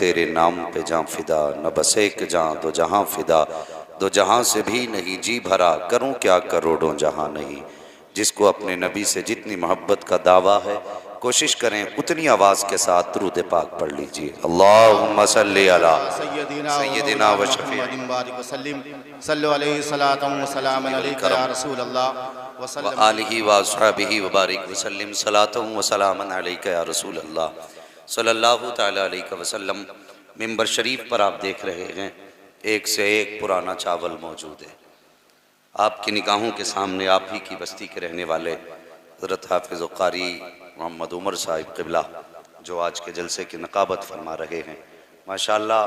तेरे नाम पे जां फिदा, न बस एक जां दो जहां फिदा, दो जहां से भी नहीं जी भरा, करूं क्या करोड़ों जहां नहीं। जिसको अपने नबी से जितनी मोहब्बत का दावा है, कोशिश करें उतनी आवाज़ के साथ दुरूद पाक पढ़ लीजिए। अल्लाहुम्मा सल्ली अला सय्यदिना व व आलिहि व अस्हाबिहि व बारिक वसल्लम सलातन व सलामन अलैका या रसूल अल्लाह सल्लल्लाहु तआला अलैहि वसल्लम। मिंबर शरीफ पर आप देख रहे हैं एक से एक पुराना चावल मौजूद है। आपकी निगाहों के सामने आप ही की बस्ती के रहने वाले हज़रत हाफिज़ व क़ारी मोहम्मद उमर साहिब क़िबला जो आज के जलसे की नकाबत फरमा रहे हैं, माशाअल्लाह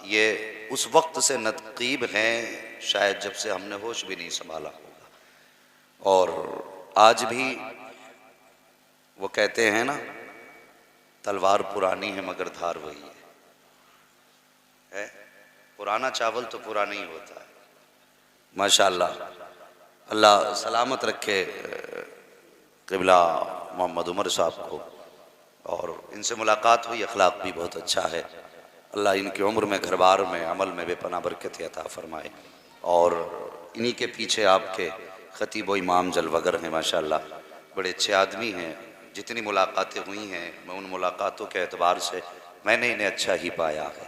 ये उस वक्त से नक़ीब हैं शायद जब से हमने होश भी नहीं संभाला होगा। और आज भी वो कहते हैं ना, तलवार पुरानी है मगर धार वही है। पुराना चावल तो पुराना ही होता है। माशाअल्लाह, अल्लाह सलामत रखे क़िबला मोहम्मद उमर साहब को, और इनसे मुलाकात हुई, अखलाक भी बहुत अच्छा है। अल्लाह इनकी उम्र में, घर बार में, अमल में बेपनाह बरकत अता फरमाए। और इन्हीं के पीछे आपके ख़तीब व इमाम जलवगर हैं, माशाअल्लाह बड़े अच्छे आदमी हैं। जितनी मुलाकातें हुई हैं, मैं उन मुलाकातों के एतबार से मैंने इन्हें अच्छा ही पाया है।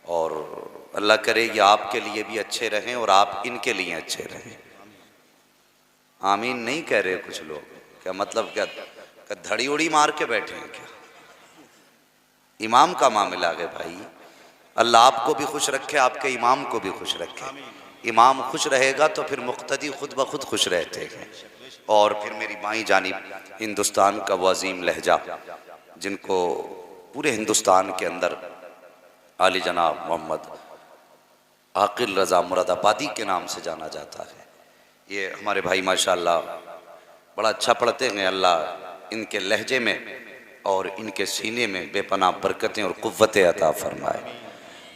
और अल्लाह करे ये आपके लिए भी अच्छे रहें और आप इनके लिए अच्छे रहें। आमीन नहीं कह रहे कुछ लोग, क्या मतलब, क्या धड़ी उड़ी मार के बैठे हैं क्या? इमाम का मामला है भाई। अल्लाह आपको भी खुश रखे, आपके इमाम को भी खुश रखे। इमाम खुश रहेगा तो फिर मुक्तदी खुद ब खुद खुश रहते हैं। और फिर मेरी बाईं जानिब हिंदुस्तान का वो अजीम लहजा जिनको पूरे हिंदुस्तान के अंदर आली जनाब मोहम्मद आकिल रज़ा मुरादाबादी के नाम से जाना जाता है। ये हमारे भाई माशाअल्लाह बड़ा अच्छा पढ़ते हैं। अल्लाह इनके लहजे में और इनके सीने में बेपनाह बरकतें और क़ुव्वतें अता फरमाए।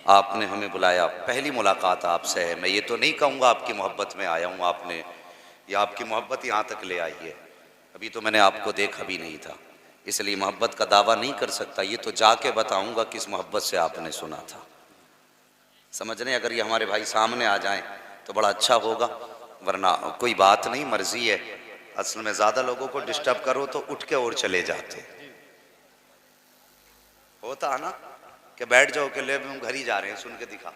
आपने हमें बुलाया, पहली मुलाकात आपसे है। मैं ये तो नहीं कहूँगा आपकी मोहब्बत में आया हूँ, आपने या आपकी मोहब्बत यहाँ तक ले आई है। अभी तो मैंने आपको देखा भी नहीं था, इसलिए मोहब्बत का दावा नहीं कर सकता। ये तो जाके बताऊँगा किस मोहब्बत से आपने सुना था। समझ रहे? अगर ये हमारे भाई सामने आ जाएं तो बड़ा अच्छा होगा, वरना कोई बात नहीं, मर्जी है। असल में ज़्यादा लोगों को डिस्टर्ब करो तो उठ के और चले जाते। होता ना कि बैठ जाओ कि ले हम घर ही जा रहे हैं, सुन के दिखा,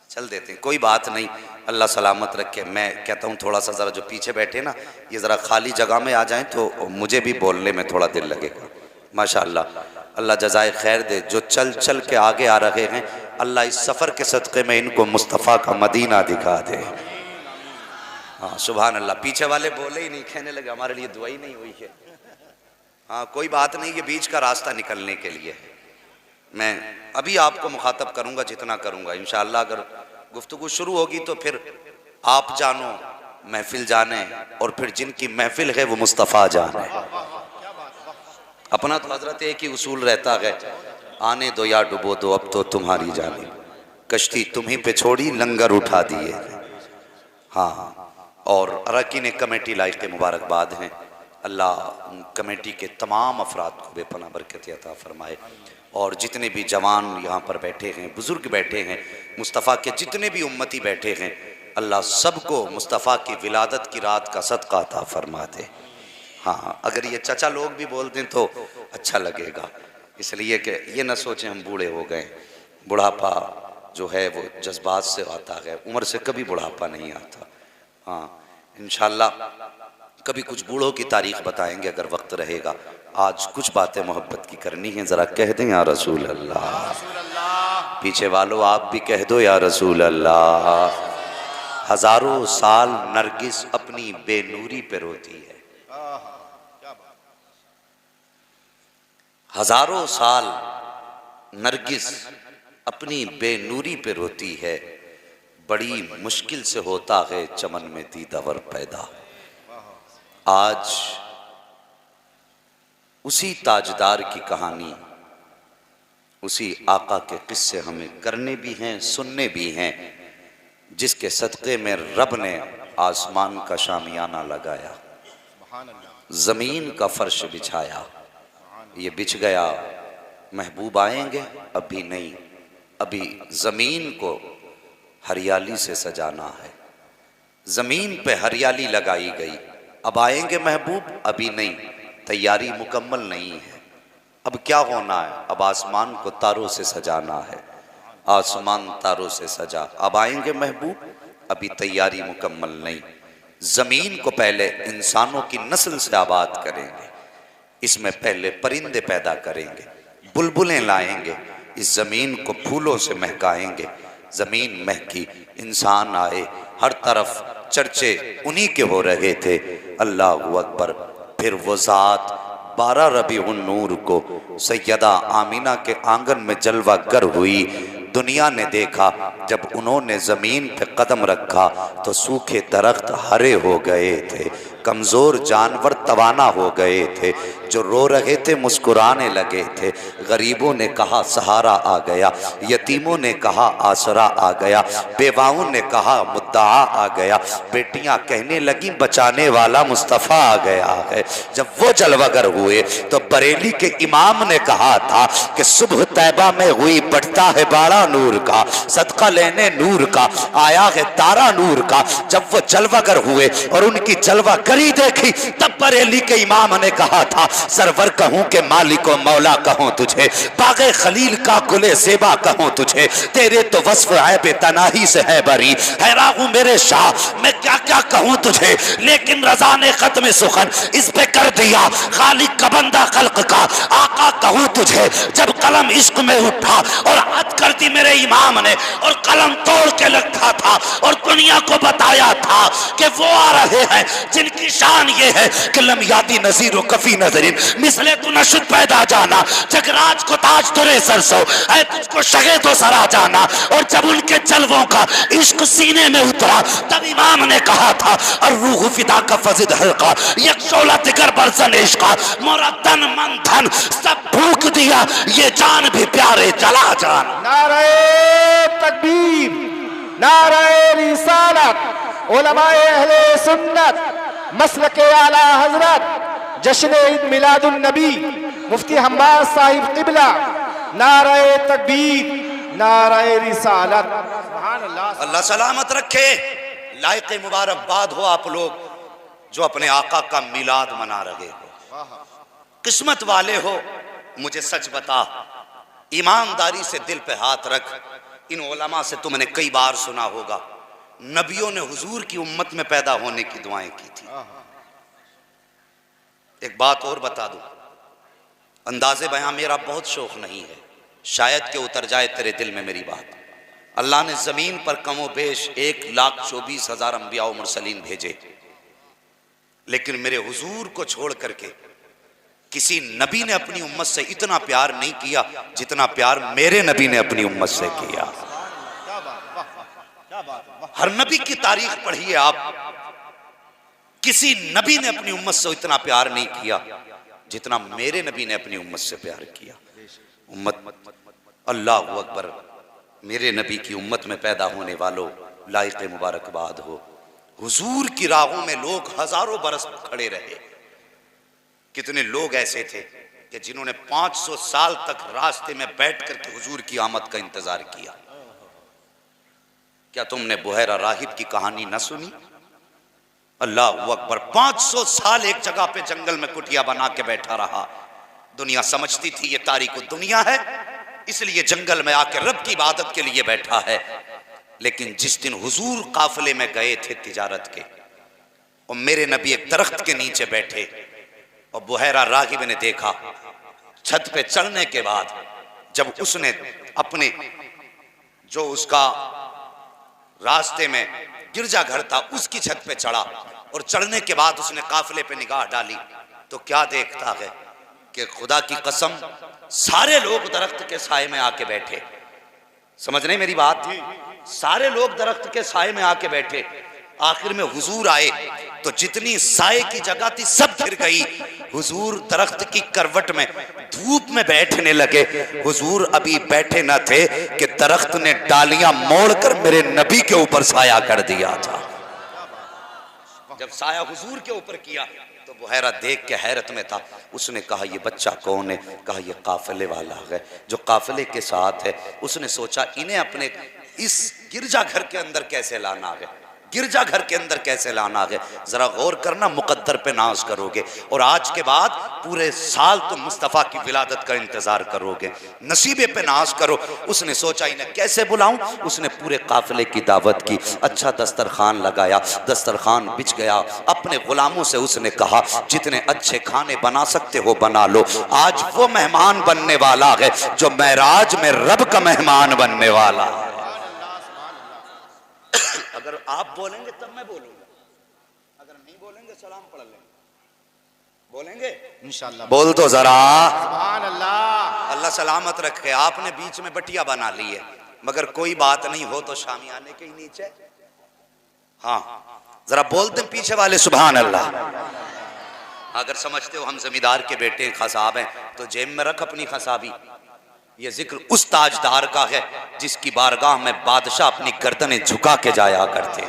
चल देते हैं। कोई बात नहीं, अल्लाह सलामत रखे। मैं कहता हूँ थोड़ा सा ज़रा जो पीछे बैठे ना, ये ज़रा खाली जगह में आ जाएं तो मुझे भी बोलने में थोड़ा दिल लगेगा। माशाअल्लाह, अल्लाह जज़ाए खैर दे। जो चल चल के आगे आ रहे हैं, अल्लाह इस सफ़र के सदक़े में इनको मुस्तफ़ा का मदीना दिखा दे। हाँ सुभान अल्लाह। पीछे वाले बोले ही नहीं, कहने लगे हमारे लिए दुआ ही नहीं हुई है। हाँ कोई बात नहीं, ये बीच का रास्ता निकलने के लिए है। मैं अभी आपको मुखातब करूँगा जितना करूँगा इंशाअल्लाह। अगर गुफ्तगू शुरू होगी तो फिर आप जानो महफिल जाने, और फिर जिनकी महफिल है वो मुस्तफ़ा जाने। अपना तो हजरत एक ही उसूल रहता है, आने दो या डुबो दो अब तो तुम्हारी जाने, कश्ती तुम्हीं पे छोड़ी लंगर उठा दिए। हाँ, और अरकान कमेटी लायक मुबारकबाद हैं। अल्लाह कमेटी के तमाम अफराद को बेपनाह बरकत अता फरमाए। और जितने भी जवान यहाँ पर बैठे हैं, बुज़ुर्ग बैठे हैं, मुस्तफ़ा के जितने भी उम्मती बैठे हैं, अल्लाह सबको मुस्तफ़ा की विलादत की रात का सदका अता फरमा दे। हाँ, अगर ये चचा लोग भी बोल दें तो अच्छा लगेगा, इसलिए कि ये न सोचें हम बूढ़े हो गए। बुढ़ापा जो है वो जज्बात से आता है, उम्र से कभी बुढ़ापा नहीं आता। हाँ इंशाअल्लाह कभी कुछ बूढ़ों की तारीख़ बताएंगे अगर वक्त रहेगा। आज कुछ बातें मोहब्बत की करनी है, ज़रा कह दें या रसूल अल्लाह। पीछे वालों आप भी कह दो या रसूल अल्लाह। हज़ारों साल नरगिस अपनी बेनूरी पे रोती है, हज़ारों साल नरगिस अपनी बेनूरी पे रोती है। बड़ी मुश्किल से होता है चमन में दीदावर पैदा। आज उसी ताजदार की कहानी, उसी आका के किस्से हमें करने भी हैं, सुनने भी हैं, जिसके सदक़े में रब ने आसमान का शामियाना लगाया, ज़मीन का फर्श बिछाया। ये बिछ गया महबूब आएंगे अभी नहीं, अभी ज़मीन को हरियाली से सजाना है। ज़मीन पे हरियाली लगाई गई, अब आएंगे महबूब अभी नहीं, तैयारी मुकम्मल नहीं है। अब क्या होना है? अब आसमान को तारों से सजाना है, आसमान तारों से सजा। अब आएंगे महबूब अभी तैयारी मुकम्मल नहीं। ज़मीन को पहले इंसानों की नस्ल से आबाद करेंगे, इसमें पहले परिंदे पैदा करेंगे, बुलबुलें लाएंगे, इस ज़मीन को फूलों से महकाएंगे। ज़मीन महकी, इंसान आए, हर तरफ चर्चे उन्हीं के हो रहे थे। अल्लाहु अकबर। फिर वो ज़ात 12 रबीउन नूर को सैयदा आमीना के आंगन में जलवा गर हुई। दुनिया ने देखा, जब उन्होंने ज़मीन पे कदम रखा तो सूखे दरख्त हरे हो गए थे, कमज़ोर जानवर तवाना हो गए थे, जो रो रहे थे मुस्कुराने लगे थे। गरीबों ने कहा सहारा आ गया, यतीमों ने कहा आसरा आ गया, बेवाओं ने कहा मुद्दा आ गया, बेटियां कहने लगी बचाने वाला मुस्तफ़ा आ गया है। जब वो जलवागर हुए तो बरेली के इमाम ने कहा था कि सुबह तैबा में हुई बढ़ता है बाड़ा नूर का, सदका लेने नूर का आया है तारा नूर का। जब वो जलवागर हुए और उनकी जलवागरी देखी, तब बरेली के इमाम ने कहा था सरवर कहूं के मालिको मौला कहूं तुझे, बागे खलील का गुले सेबा कहूं तुझे, तेरे तो वस्फ है बेतनाही से है बरी, हैरान हूं मेरे शाह मैं क्या क्या कहूं तुझे। लेकिन रजा ने खत्म सुखन इस पे कर दिया, खालिक का बंदा खल्क का आका कहूं तुझे। जब कलम इश्क में उठा और हद कर दी मेरे इमाम ने और कलम तोड़ के रखा था और दुनिया को बताया था कि वो आ रहे हैं जिनकी शान ये है कि लम यादी नजीर कफी नजरीन मिसले तू नशुद पैदा जाना, जगराज को ताज तुरे सरसो है तुझको शगे तो सरा जाना। और जब उनके जलवों का इश्क सीने में उतरा, तब इमाम ने कहा था और रूह फिदा का फजिद हल्का एक शोला तिगर बरसन इश्का, मोरा तन मन धन सब फूंक दिया, ये जान भी प्यारे जला जान। नारे तकबीर, नारे रिसालत, उलमाए अहले सुन्नत, मसलके आला हजरत, जश्न ईद मिलादुन नबी मुफ्ती हम्माद साहिब किबला, नारे तकबीर, नारे रिसालत। सुभान अल्लाह। अल्लाह सलामत रखे। लायक मुबारकबाद हो आप लोग जो अपने आका का मिलाद मना रहे हो, किस्मत वाले हो। मुझे सच बता, ईमानदारी से दिल पे हाथ रख। इन उलमा से तुमने कई बार सुना होगा, नबियों ने हुजूर की उम्मत में पैदा होने की दुआएं की थी। एक बात और बता दूं, अंदाज़े बयां मेरा बहुत शौक नहीं है, शायद के उतर जाए तेरे दिल में मेरी बात। अल्लाह ने ज़मीन पर कमो बेश 1,24,000 अंबिया और मुरसलीन भेजे, लेकिन मेरे हुजूर को छोड़ करके किसी नबी ने अपनी उम्मत से इतना प्यार नहीं किया जितना प्यार मेरे नबी ने अपनी उम्मत से किया। हर नबी की तारीख पढ़िए आप, किसी नबी ने अपनी उम्मत से इतना प्यार नहीं किया जितना मेरे नबी ने अपनी उम्मत से प्यार किया। उम्मत अल्लाह अकबर, मेरे नबी की उम्मत में पैदा होने वालों लायक मुबारकबाद हो। हुजूर की राहों में लोग हजारों बरस खड़े रहे। कितने लोग ऐसे थे कि जिन्होंने 500 साल तक रास्ते में बैठ करके हुजूर की आमद का इंतजार किया। क्या तुमने बुहैरा राहिब की कहानी न सुनी? अल्लाह अकबर, 500 साल एक जगह पे जंगल में कुटिया बना के बैठा रहा। दुनिया समझती थी ये तारीख दुनिया है, इसलिए जंगल में आके रब की इबादत के लिए बैठा है। लेकिन जिस दिन हुजूर काफिले में गए थे तिजारत के, और मेरे नबी एक दरख्त के नीचे बैठे, और बुहैरा रागिब ने देखा। छत पे चढ़ने के बाद जब उसने अपने जो उसका रास्ते में गिरजा घर था उसकी छत पे चढ़ा, और चढ़ने के बाद उसने काफिले पे निगाह डाली तो क्या देखता है कि खुदा की कसम सारे लोग दरख्त के साए में आके बैठे। समझ नहीं मेरी बात? सारे लोग दरख्त के साए में आके बैठे। आखिर में हुजूर आए तो जितनी साए की जगह थी सब गिर गई। हुजूर दरख्त की करवट में धूप में बैठने लगे। हुजूर अभी बैठे न थे कि दरख्त ने डालियां मोड़कर मेरे नबी के ऊपर साया कर दिया था। जब साया हुजूर के ऊपर किया तो बुहैरा देख के हैरत में था। उसने कहा ये बच्चा कौन है? कहा ये काफिले वाला है जो काफिले के साथ है। उसने सोचा इन्हें अपने इस गिरजाघर के अंदर कैसे लाना है, गिरजाघर के अंदर कैसे लाना है। जरा गौर करना, मुकद्दर पे नाज करोगे और आज के बाद पूरे साल तुम मुस्तफ़ा की विलादत का इंतजार करोगे, नसीबे पे नाज करो। उसने सोचा इन्हें कैसे बुलाऊं। उसने पूरे काफिले की दावत की, अच्छा दस्तरखान लगाया, दस्तरखान बिछ गया। अपने गुलामों से उसने कहा जितने अच्छे खाने बना सकते हो बना लो, आज वो मेहमान बनने वाला है जो मेराज में रब का मेहमान बनने वाला है। अगर आप बोलेंगे तब मैं बोलूंगा, अगर नहीं बोलेंगे सलाम पढ़ लेंगे। बोलेंगे इंशाअल्लाह। बोल तो जरा सुभान अल्लाह। अल्लाह सलामत रखे। आपने बीच में बटिया बना ली है, मगर कोई बात नहीं, हो तो शामियाने के ही नीचे। हाँ जरा बोलते पीछे वाले सुभान अल्लाह। अगर समझते हो हम जमींदार के बेटे खसाब हैं तो जेब में रख अपनी खसाबी। ये जिक्र उस ताजदार का है जिसकी बारगाह में बादशाह अपनी गर्दनें झुका के जाया करते।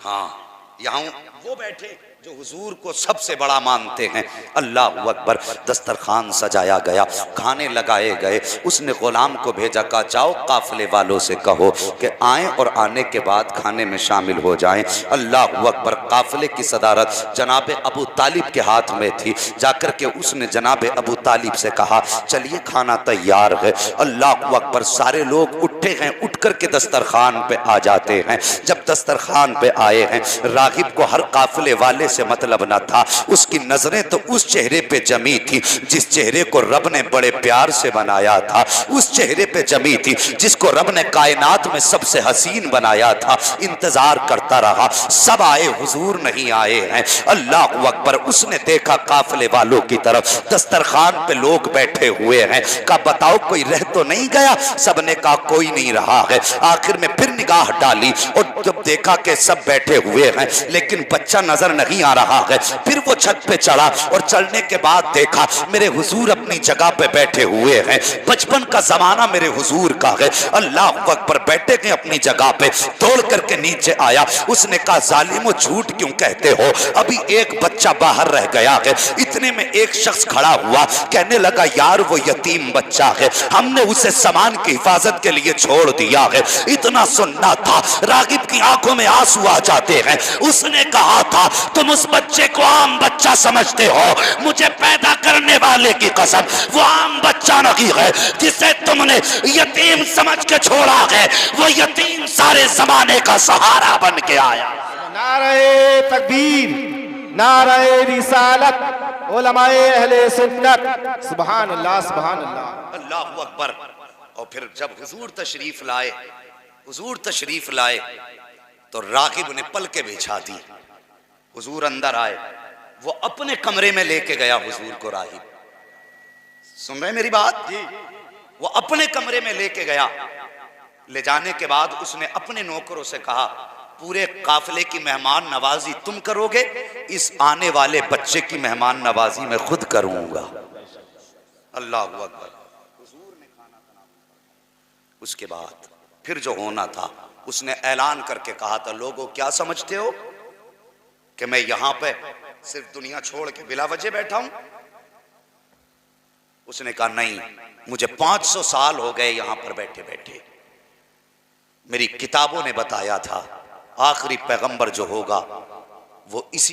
हाँ यहाँ वो बैठे जो हुजूर को सबसे बड़ा मानते हैं। अल्लाह अकबर। दस्तरखान सजाया गया, खाने लगाए गए। उसने गुलाम को भेजा, कहा जाओ काफिले वालों से कहो कि आएं और आने के बाद खाने में शामिल हो जाएं। अल्लाह अकबर। काफिले की सदारत जनाब अबू तालिब के हाथ में थी। जाकर के उसने जनाब अबू तालिब से कहा चलिए खाना तैयार है। अल्लाह अकबर। सारे लोग उठे हैं, उठ कर के दस्तरखान पे आ जाते हैं। जब दस्तरखान पे आए हैं, रागिब को हर काफिले वाले से मतलब न था। उसकी नजरें तो उस चेहरे पे जमी थी जिस चेहरे को रब ने बड़े प्यार से बनाया था, उस चेहरे पे जमी थी जिसको रब ने कायनात में सबसे हसीन बनाया था। इंतजार करता रहा, सब आए, हुजूर नहीं आए हैं। अल्लाह अकबर। उसने देखा काफिले वालों की तरफ, दस्तरखान पे लोग बैठे हुए हैं। कहा बताओ कोई रह तो नहीं गया? सबने कहा कोई नहीं रहा है। आखिर में फिर निगाह डाली और जब देखा कि सब बैठे हुए हैं लेकिन बच्चा नजर नहीं आ रहा है, फिर वो छत पे चढ़ा और चढ़ने के बाद देखा मेरे हुजूर अपनी जगह पे बैठे हुए हैं। बचपन का जमाना मेरे हुजूर का है। अल्लाह अकबर। बैठे गए अपनी जगह पे, तोड़ करके नीचे आया। उसने कहा जालिमो झूठ क्यों कहते हो, अभी एक बच्चा बाहर रह गया है। इतने में एक शख्स खड़ा हुआ, कहने लगा यार वो यतीम बच्चा है, हमने उसे सामान की हिफाजत के लिए छोड़ दिया है। इतना सुनना था, रागिब की आंखों में आंसू आ जाते हैं। उसने कहा था तुम उस बच्चे को आम बच्चा समझते हो, मुझे पैदा करने वाले की कसम वो आम बच्चा नहीं है जिसे तुमने यतीम समझ के छोड़ा है। वो यतीम सारे जमाने का सहारा बन के आया। नारे तकबीर, नारे रिसालत, उलमाए अहले सुन्नत। सुभान अल्लाह, सुभान अल्लाह। अल्लाहु अकबर। और फिर जब हुजूर तशरीफ लाए, हुजूर तशरीफ लाए तो रागिब ने पलके बिछा दी। हुजूर अंदर आए, वो अपने कमरे में लेके गया हुजूर को। रागिब सुन रहे मेरी बात जी? वो अपने कमरे में लेके गया। ले जाने के बाद उसने अपने नौकरों से कहा पूरे काफिले की मेहमान नवाजी तुम करोगे, इस आने वाले बच्चे की मेहमान नवाजी मैं खुद करूंगा। अल्लाह अकबर। हुजूर ने खाना बना, उसके बाद फिर जो होना था उसने ऐलान करके कहा था लोगों क्या समझते हो कि मैं यहां पे सिर्फ दुनिया छोड़ के बिला वजह बैठा हूं? उसने कहा नहीं, मुझे 500 साल हो गए यहां पर बैठे बैठे। मेरी किताबों ने बताया था आखिरी पैगंबर जो होगा वो इसी